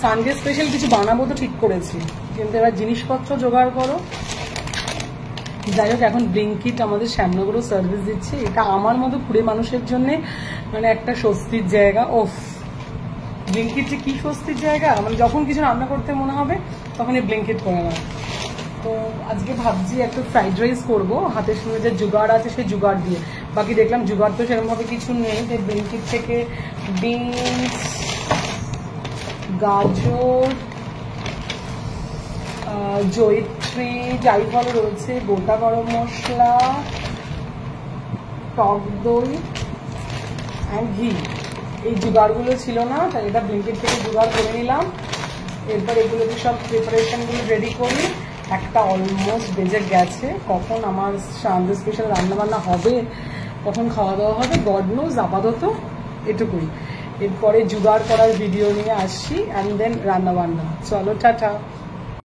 Sunday special কিছু বানাবো তো ঠিক করেছি, কিন্তু এবার জিনিসপত্র জোগাড় করো। যাই হোক, এখন ব্লিঙ্কিট আমাদের শ্যামনগরও সার্ভিস দিচ্ছে। এটা আমার মতো পুরে মানুষের জন্য মানে একটা স্বস্তির জায়গা। ওফ, ব্লিঙ্কিট যে কি স্বস্তির জায়গা, মানে যখন কিছু রান্না করতে মনে হবে তখন এই ব্লিঙ্কিট করে না। তো আজকে ভাবছি একটা ফ্রাইড রাইস করবো, হাতের সঙ্গে যে জুগাড় আছে সেই জুগাড় দিয়ে। বাকি দেখলাম জুগাড় তো সেরকমভাবে কিছু নেই, যে ব্লিঙ্কিট থেকে বিনস, গাজর, জয়িত্রী, জায়ফল রয়েছে, গোটা গরম মশলা, টক দই অ্যান্ড ঘি। এই জোগাড়গুলো ছিল না, তাই এটা ব্লিঙ্কিট থেকে জোগাড় করে নিলাম। এরপর এগুলোকে সব প্রিপারেশনগুলো রেডি করি। একটা অলমোস্ট বেজে গেছে, কখন আমার সানডে স্পেশাল রান্নাবান্না হবে, কখন খাওয়া দাওয়া হবে গড নোজ। আপাতত এটুকুই, এরপরে জোগাড় করার ভিডিও নিয়ে আসছি অ্যান্ড দেন রান্নাবান্না। চলো টাটা।